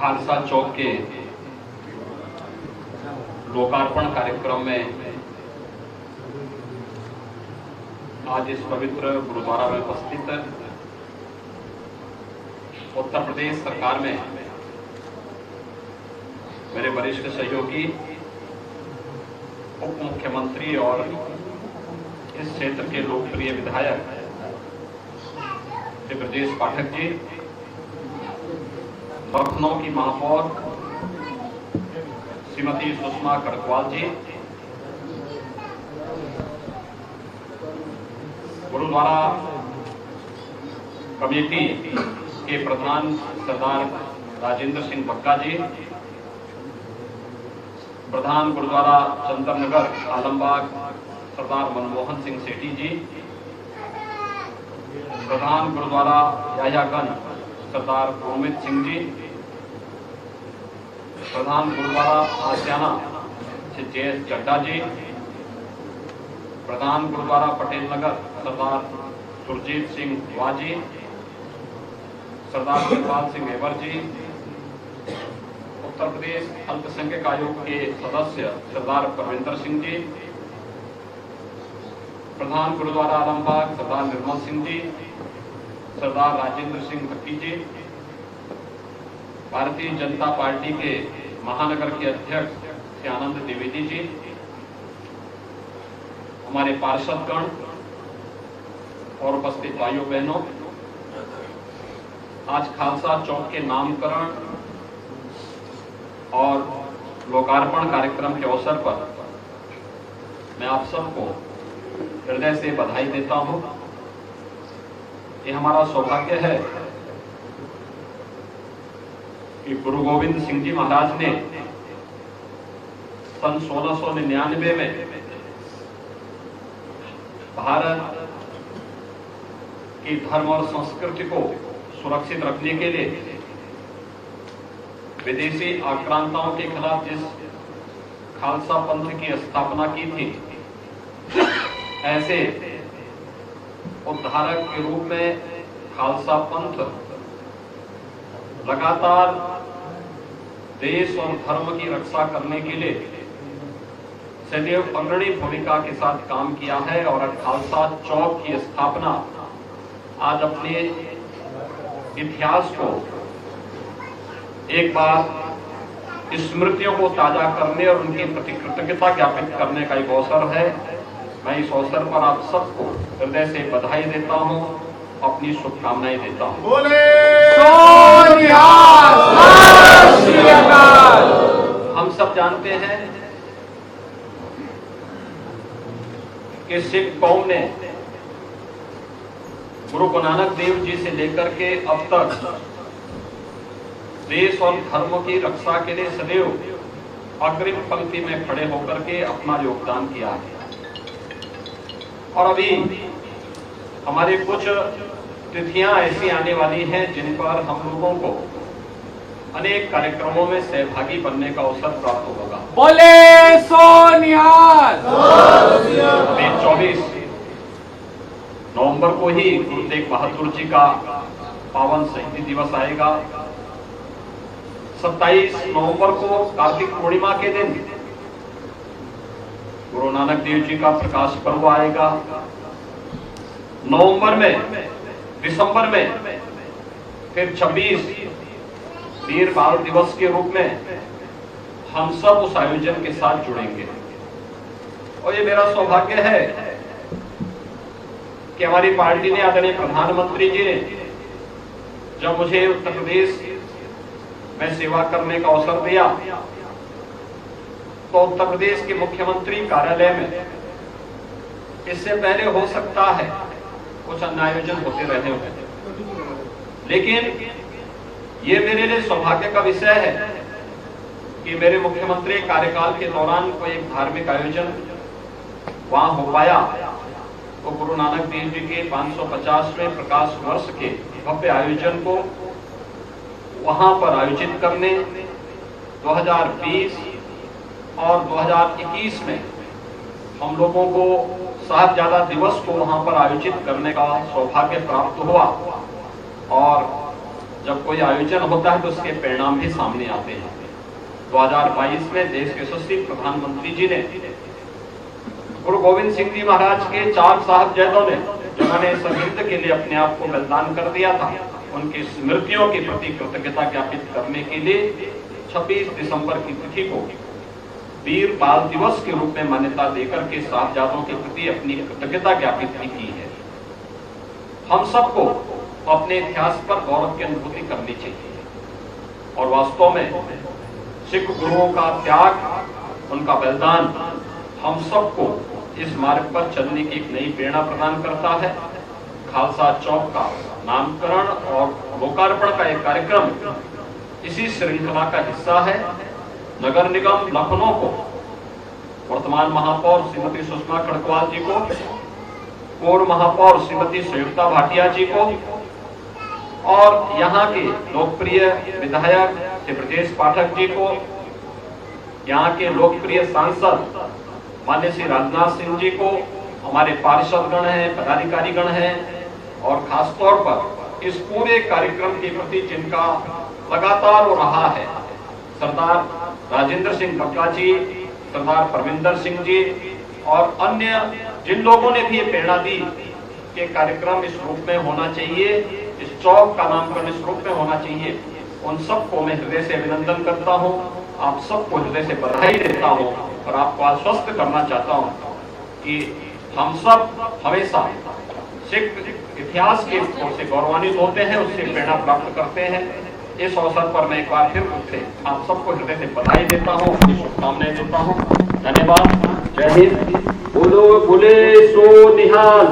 खालसा चौक के लोकार्पण कार्यक्रम में आज इस पवित्र गुरुद्वारा में उपस्थित उत्तर प्रदेश सरकार में मेरे वरिष्ठ सहयोगी उप मुख्यमंत्री और इस क्षेत्र के लोकप्रिय विधायक श्री ब्रजेश पाठक जी, लखनऊ की महापौर श्रीमती सुषमा कड़कवाल जी, गुरुद्वारा कमेटी के प्रधान सरदार राजेंद्र सिंह बक्का जी, प्रधान गुरुद्वारा चंदननगर आलमबाग सरदार मनमोहन सिंह सेठी जी, प्रधान गुरुद्वारा यायागंज सरदार गुरमीत सिंह जी, प्रधान गुरुद्वारा आसियाना श्री जयेश चड्डा जी, प्रधान गुरुद्वारा पटेल नगर सरदार सुरजीत सिंह वाजी, सरदार शिवपाल सिंह एवर जी, उत्तर प्रदेश अल्पसंख्यक आयोग के सदस्य सरदार परविंदर सिंह जी, प्रधान गुरुद्वारा आलमबाग सरदार निर्मल सिंह जी, सरदार राजेंद्र सिंह भक्की जी, भारतीय जनता पार्टी के महानगर के अध्यक्ष श्री आनंद द्विवेदी जी, हमारे पार्षदगण और उपस्थित भाइयों बहनों, आज खालसा चौक के नामकरण और लोकार्पण कार्यक्रम के अवसर पर मैं आप सबको हृदय से बधाई देता हूं। ये हमारा सौभाग्य है कि गुरु गोविंद सिंह जी महाराज ने सन 1699 में भारत की धर्म और संस्कृति को सुरक्षित रखने के लिए विदेशी आक्रांताओं के खिलाफ जिस खालसा पंथ की स्थापना की थी, ऐसे उद्धारक के रूप में खालसा पंथ लगातार देश और धर्म की रक्षा करने के लिए सदैव अग्रणी भूमिका के साथ काम किया है और खालसा चौक की स्थापना आज अपने इतिहास को एक बार स्मृतियों को ताजा करने और उनकी प्रति कृतज्ञता ज्ञापित करने का एक अवसर है। मैं इस अवसर पर आप सबको हृदय से बधाई देता हूं, अपनी शुभकामनाएं देता हूं। बोले हम सब जानते हैं कि सिख कौम ने गुरु नानक देव जी से लेकर के अब तक देश और धर्म की रक्षा के लिए सदैव अग्रिम पंक्ति में खड़े होकर के अपना योगदान किया है। और अभी हमारे कुछ तिथियां ऐसी आने वाली हैं जिन पर हम लोगों को अनेक कार्यक्रमों में सहभागी बनने का अवसर प्राप्त होगा। बोले सोनिहाल। 24 नवंबर को ही गुरु तेग बहादुर जी का पावन शहीदी दिवस आएगा। 27 नवंबर को कार्तिक पूर्णिमा के दिन गुरु नानक देव जी का प्रकाश पर्व आएगा। दिसंबर में फिर 26 वीर बाल दिवस के रूप में हम सब उस आयोजन के साथ जुड़ेंगे। और ये मेरा सौभाग्य है कि हमारी पार्टी ने, आदरणीय प्रधानमंत्री जी ने जब मुझे उत्तर प्रदेश में सेवा करने का अवसर दिया तो उत्तर प्रदेश के मुख्यमंत्री कार्यालय में इससे पहले हो सकता है कुछ अन्य आयोजन होते रहे होंगे, लेकिन ये मेरे लिए सौभाग्य का विषय है कि मेरे मुख्यमंत्री कार्यकाल के दौरान कोई एक धार्मिक आयोजन वहां हो पाया। तो गुरु नानक देव जी के 550वें प्रकाश वर्ष के भव्य आयोजन को वहां पर आयोजित करने 2020 और 2021 में हम लोगों को साहिबजादा दिवस को वहां पर आयोजित करने का सौभाग्य प्राप्त हुआ। और जब कोई आयोजन होता है तो उसके परिणाम भी सामने आते हैं। 2022 में देश के यशस्वी प्रधानमंत्री जी ने गुरु गोविंद सिंह जी महाराज के 4 साहबजादों ने जिन्होंने इस हिंद के लिए अपने आप को बलिदान कर दिया था, उनकी स्मृतियों के प्रति कृतज्ञता ज्ञापित करने के लिए 26 दिसंबर की तिथि को वीर बाल दिवस के रूप में मान्यता देकर के साहबजादों के प्रति अपनी कृतज्ञता ज्ञापित भी की है। हम सबको अपने इतिहास पर गौरव की अनुभूति करनी चाहिए और वास्तव में सिख गुरुओं का त्याग, उनका बलिदान हम सबको इस मार्ग पर चलने की एक नई प्रेरणा प्रदान करता है। खालसा चौक का नामकरण और लोकार्पण का एक कार्यक्रम इसी श्रृंखला का हिस्सा है। नगर निगम लखनऊ को वर्तमान महापौर श्रीमती सुषमा खड़गवाल जी को, पूर्व महापौर श्रीमती संयुक्ता भाटिया जी को और यहाँ के लोकप्रिय विधायक श्री ब्रजेश पाठक जी को, यहाँ के लोकप्रिय सांसद माननीय श्री राजनाथ सिंह जी को, हमारे पार्षदगण हैं, पदाधिकारीगण हैं और खासतौर पर इस पूरे कार्यक्रम के प्रति जिनका लगातार हो रहा है, सरदार राजेंद्र सिंह बत्रा जी, सरदार परविंदर सिंह जी और अन्य जिन लोगों ने भी ये प्रेरणा दी कि कार्यक्रम इस रूप में होना चाहिए, इस चौक का नामकरण इस रूप में होना चाहिए, उन सबको मैं हृदय से अभिनंदन करता हूं। आप सबको हृदय से बधाई देता हूं और आपको आश्वस्त करना चाहता हूं कि हम सब हमेशा सिख इतिहास के ओर से गौरवान्वित होते हैं, उससे प्रेरणा प्राप्त करते हैं। इस अवसर पर मैं एक बार फिर से आप सबको हृदय से बधाई देता हूं, शुभकामनाएं देता हूं। धन्यवाद। जय हिंद। बोलो बोले सो निहाल।